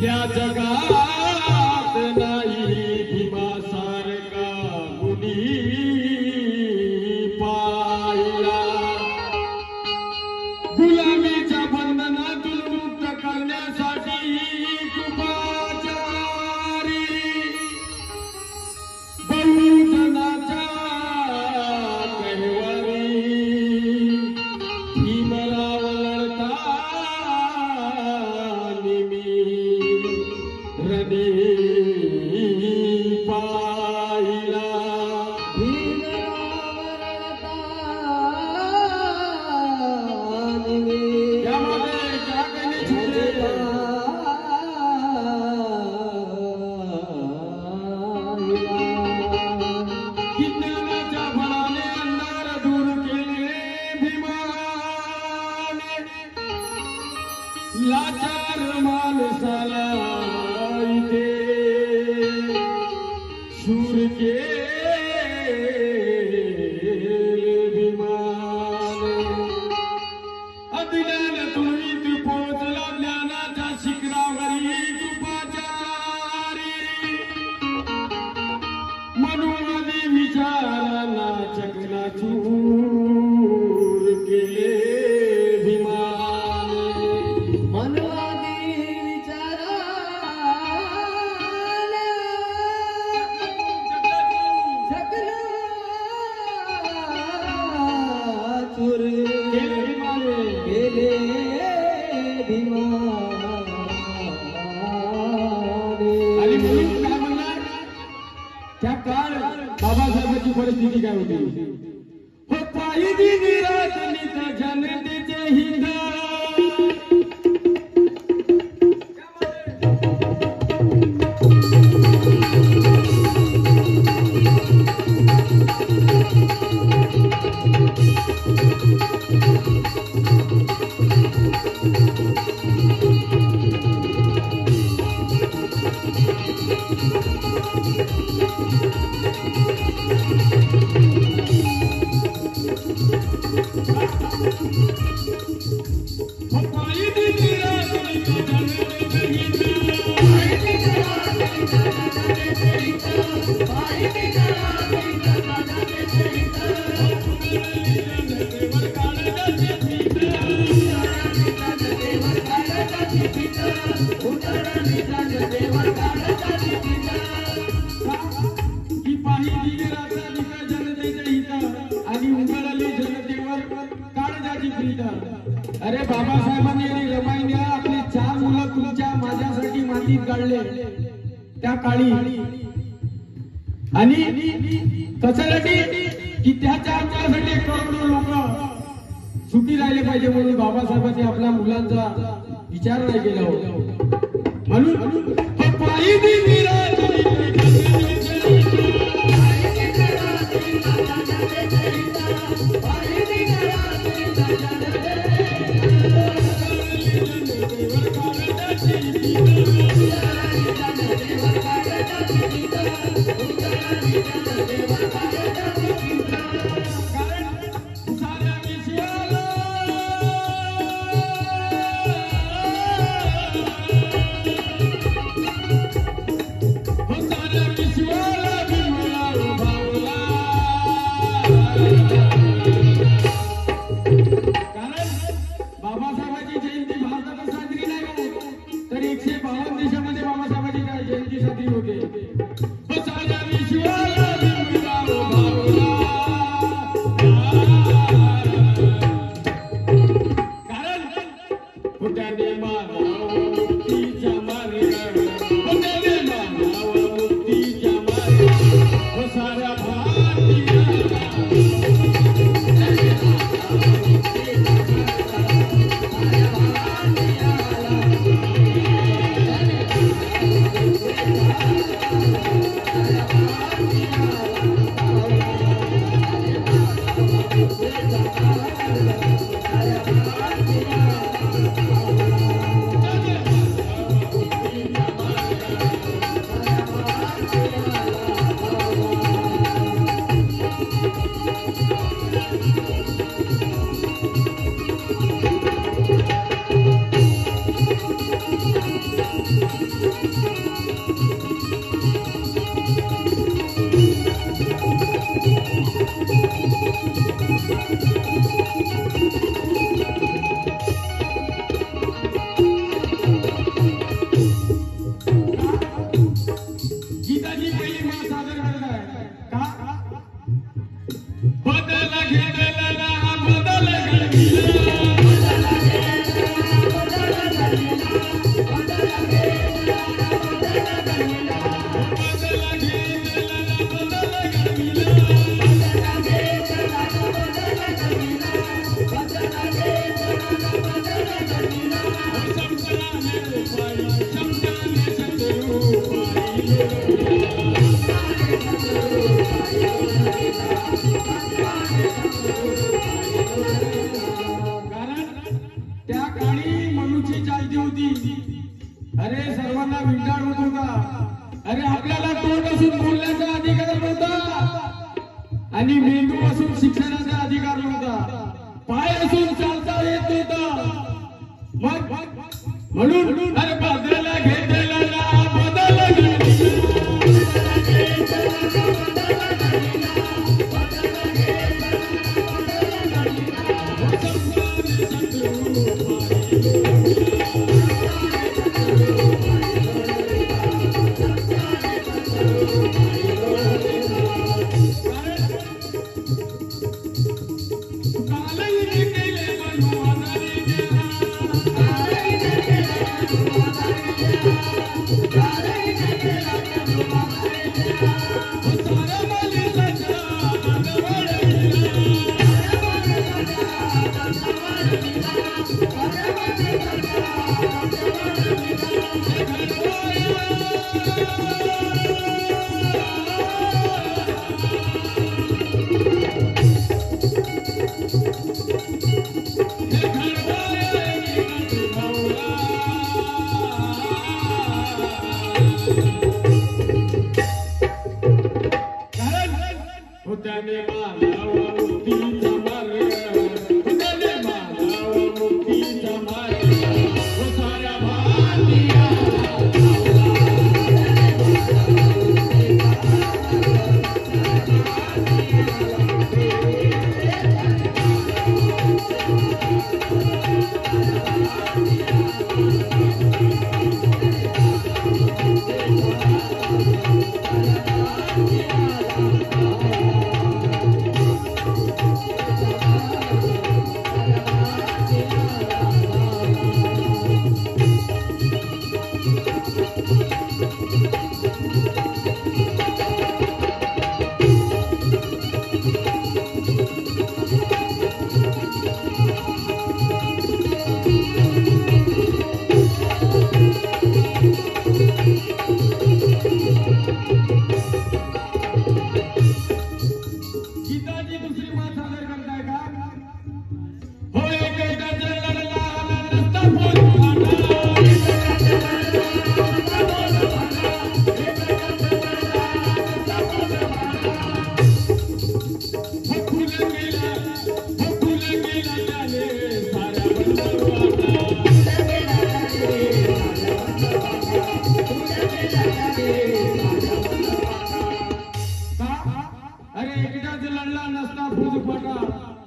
या जगात नाही भीमासारखा मुनी पाहिला। गुलामीच्या बंधनातून मुक्त करण्यासाठी कृपाचारी बहुजनाच्या कहवारी भीमराव लढता पाहिला। विज्ञानाच्या बळाने अंधार दूर केले भीमाने, लाचार माणसाला शूर केले भीमान। अज्ञानातून इथे पोहोचला ज्ञानाच्या शिखरावरी कृपाचारी, मनोमनी विचारांना चकनाचूर केले भीमान। मनोमनी त्या काळ बाबासाहेबांची परिस्थिती काय होती? पायी दिनी राजनीत जनतेचे हिंद, अरे बाबासाहेबांनी आणि रमाईने आपली 4 मुलं तुमच्या माझ्यासाठी मातीत काढले त्या काळी, आणि कशासाठी की त्या 4 मुलांसाठी करोडो लोक सुखी राहिले पाहिजे म्हणून बाबासाहेबांनी आपल्या मुलांचा विचार नाही केला होता। म्हणून म्हणून अरे बदल घेतला ना बदल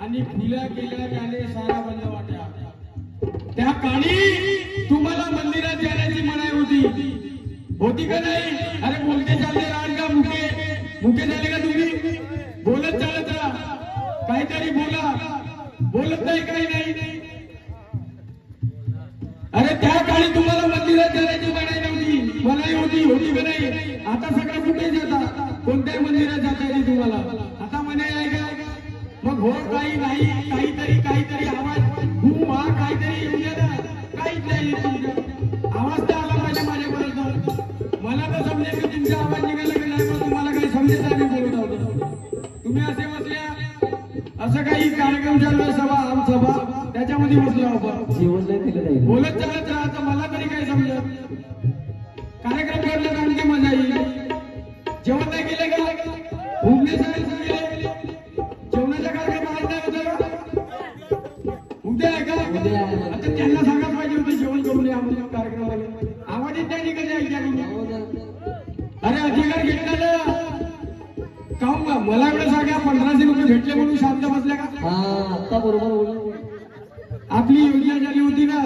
आणि फुल्या केल्या त्याने सारा बंद वाट्या त्या काळी तुम्हाला मंदिरात जाण्याची मनाई होती का नाही? अरे बोलते चालते राहणार का? मुके झाले का तुम्ही? बोलत चालत राहा, काहीतरी बोला. बोलत नाही काही नाही. अरे त्या काळी तुम्हाला मंदिरात जाण्याची मनाई होती का नाही? आता सगळं कुठे जाता? कोणत्या मंदिरात जाता तुम्हाला? आता मनाई आहे का? मग हो काही नाही, काहीतरी आवाज हा काहीतरी येऊ द्या ना. काहीच नाही तुमचा आवाज तर आला पाहिजे माझ्यापर्यंत. मला तर समजेल की तुमचा आवाज निघाला की नाही, पण तुम्हाला काही समजेल आम्ही बोलत आहोत. तुम्ही असे बसल्या, असं काही कार्यक्रम चालू आहे, सभा आमसभा, त्याच्यामध्ये बसला होता. जेवण नाही केलं नाही, बोलत चालत राहतं. मला तरी काय समजत? कार्यक्रम करलं तर आणखी मजा येईल. जेवण नाही केलं का? भूमने सांगितलं जेवणाचा कार्यक्रम आज नाही होता का? उद्या आहे का? आता त्यांना सांगायला पाहिजे होतं जेवण करून या म्हणून कार्यक्रमाला. आवाज येत नाही कधी ऐकल्या? अरे अधिकार घेतला ना काहून का? मला एवढं सांगा, 1500 रुपये भेटले म्हणून शांत बसल्या का? आता बरोबर बोल. आपली योजना झाली होती ना,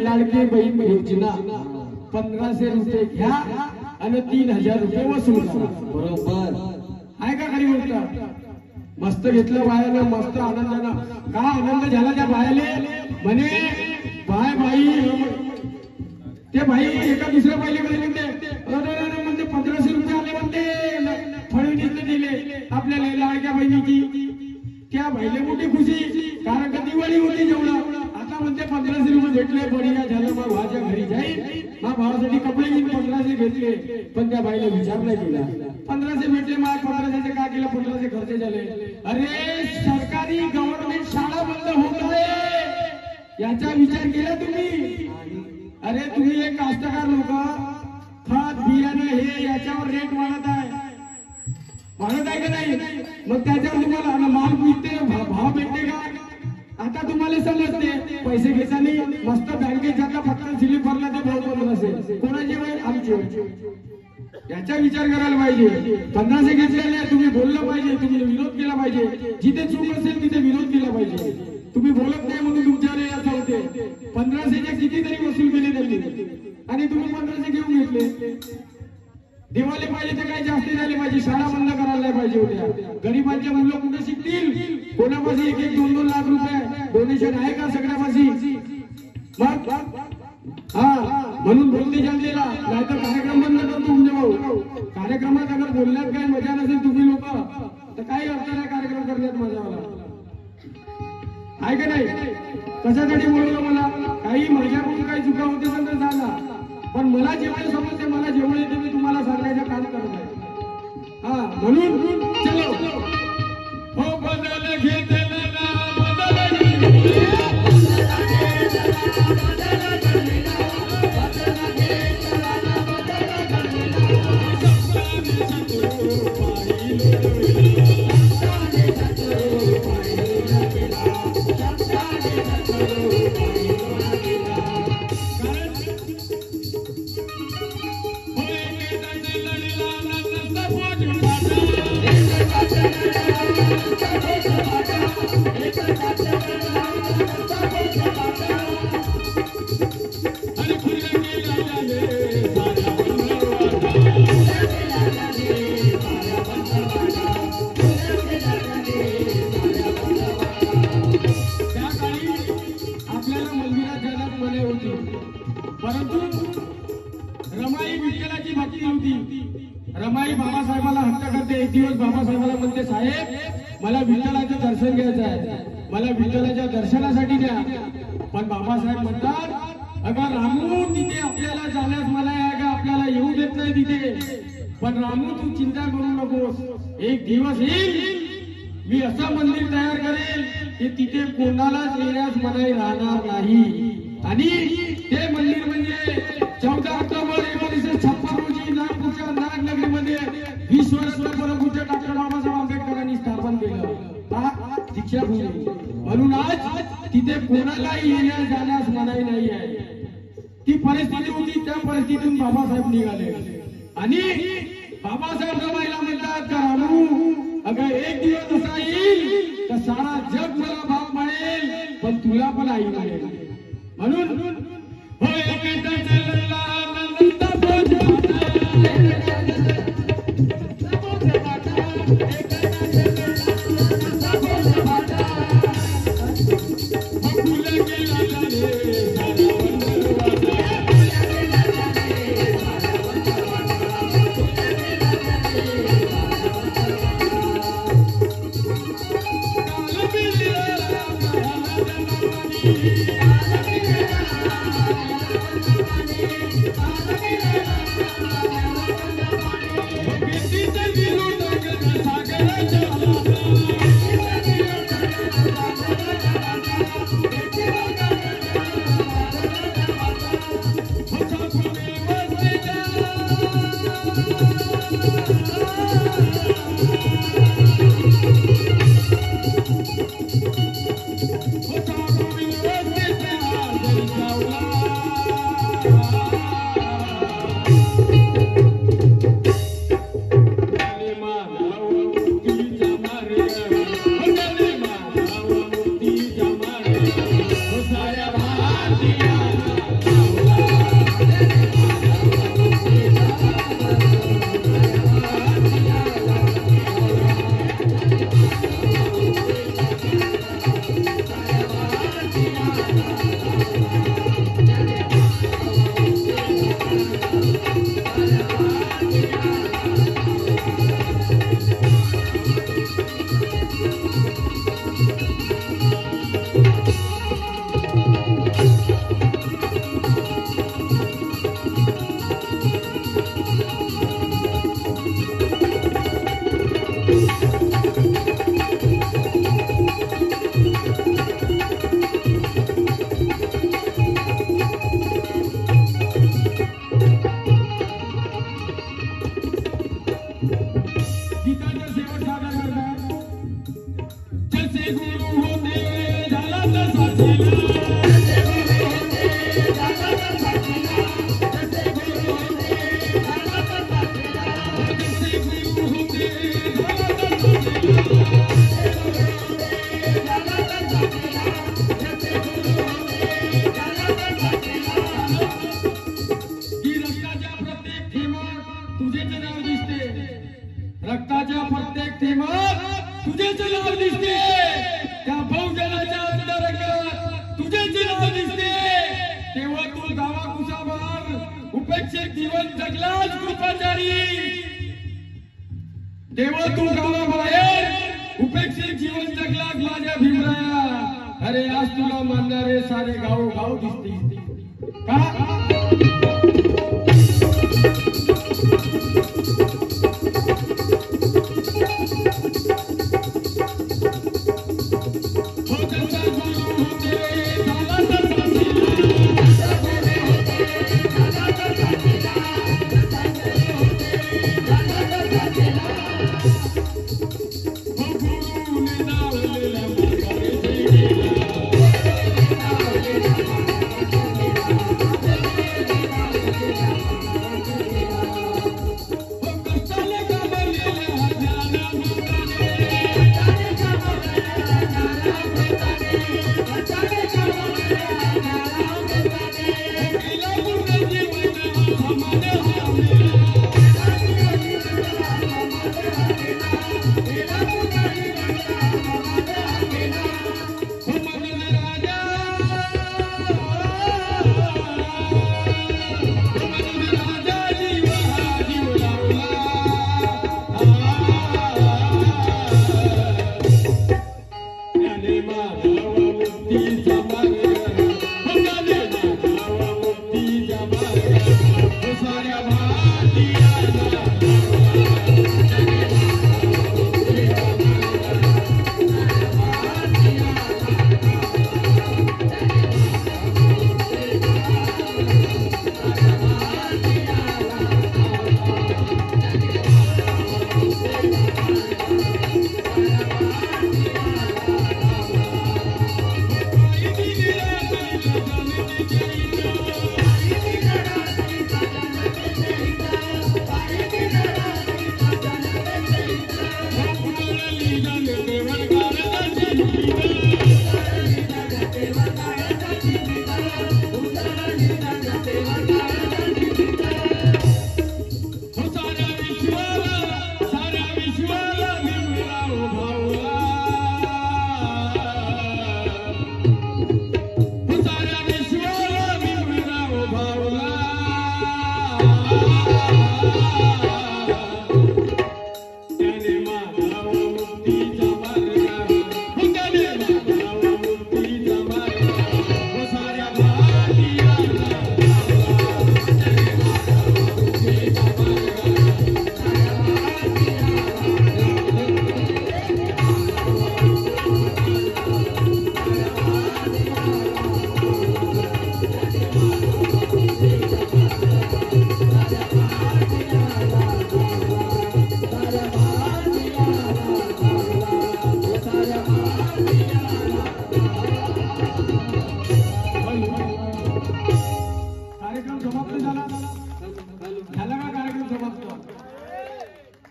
लाडके बहीण योजना. 1500 रुपये घ्या आणि 3000 रुपये वसूल करा. बरोबर आहे का खरी गोष्ट? मस्त घेतलं बायाला, मस्त आनंदानं. का आनंद झाला त्या बायाले? म्हणे बाई ते बाई एका दुसऱ्या बाईले म्हणते 1500 रुपये आले म्हणते, फडणवीसने दिले आपल्याला लाडक्या बहिणीची. त्या बाईले मोठी खुशी, कारण का दिवाळी होती जेवढं. आता म्हणते 1500 रुपये भेटले, बढिया झालं. मग भावाच्या घरी जाईल, मग भावासाठी कपडे घेऊन 1500 घेतले. पण त्या बाईला विचार नाही केला. 1500 भेटले, मग 1500 काय केलं? 1500 खर्च झाले. अरे सरकारी गव्हर्नमेंट शाळा बंद होत आहे, याचा विचार केला तुम्ही? अरे तुम्ही एक कास्तकार लोक, खत बियाणं हे याच्यावर रेट वाढत आहे का नाही? मग त्याच्यावर तुम्हाला माल विकते, भाव भेटते का? आता तुम्हाला समजते. पैसे घ्यायचा नाही, मस्त बँकेत जाता, फक्त याचा विचार करायला पाहिजे. 1500 घेतलेले तुम्ही बोललं पाहिजे, तुम्ही विरोध केला पाहिजे. जिथे चूक असेल तिथे विरोध केला पाहिजे. तुम्ही बोलत नाही म्हणून तुमच्यावर असं होते. 1500चे कितीतरी वसूल केले त्यांनी आणि तुम्ही 1500 घेऊन घेतले. देवाले पाहिजे तर काही जास्त झाले पाहिजे. शाळा बंद करायला नाही पाहिजे होत्या. गरीबांच्या मुलं कुठे शिकतील? कोणापाशी 1-2 लाख रुपये डोनेशन आहे का सगळ्यापाशी? मग हा म्हणून बोलते जनतेला, नाही तर कार्यक्रम बंद करतो तुमचे भाऊ. कार्यक्रमात अगर बोलण्यात काही मजा नसेल तुम्ही लोक तर काही अर्थ नाही कार्यक्रम करण्यात मजावाला आहे का नाही? कशासाठी बोलवलं मला? काही माझ्याकडून काही चुका होते तर झाला, पण मला जेवढे समजते, मला जेवढे येते मी तुम्हाला सांगायचं काम करत आहे. हा म्हणून चलो हो बदल घेतला ना बदल रमाई बाबासाहेबाला हट्ट करते. एक दिवस बाबासाहेबाला म्हणते, साहेब मला विठ्ठलाचं दर्शन घ्यायचं आहे, मला विठ्ठलाच्या दर्शनासाठी द्या. पण बाबासाहेब म्हणतात, अगं रामू तिथे आपल्याला जाण्यास मला आहे का, आपल्याला येऊ देत नाही तिथे. पण रामू तू चिंता करू नकोस, एक दिवस येईल मी असं मंदिर तयार करेल की तिथे कोणालाच येण्यास मनाई राहणार नाही. आणि ते मंदिर म्हणजे 14 ऑक्टोबर 1956 रोजी नागपूरच्या नागनगरीमध्ये विश्वेश्वर परमपूज्य डॉक्टर बाबासाहेब आंबेडकरांनी स्थापन केलं. दीक्षाभूमी म्हणून आज तिथे कोणालाही येण्यास जाण्यास मनाई नाही आहे. ती परिस्थिती होती, त्या परिस्थितीतून बाबासाहेब निघाले आणि बाबासाहेब रमाईला म्हणतात का रामू, अगं एक दिवस असा येईल तर सारा जग मला भाग मानेल पण तुला पण आई मानेल. म्हणून उपेक्षित जीवन जगलाच कृपाचारी देव तू गावाबाहेर उपेक्षित जीवन जगलाच माझ्या भीमराया अरे आज तुला मानणारे सारे गाव गाव दिसते का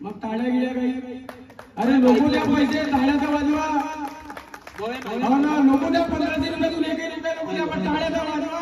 मग टाळ्या गेल्या काही अरे नको द्या पैसे टाळ्याचा वाजवा हो ना नको द्या 15 रुपयातून 1 रुपया नको द्या पण टाळ्याचा वाजवा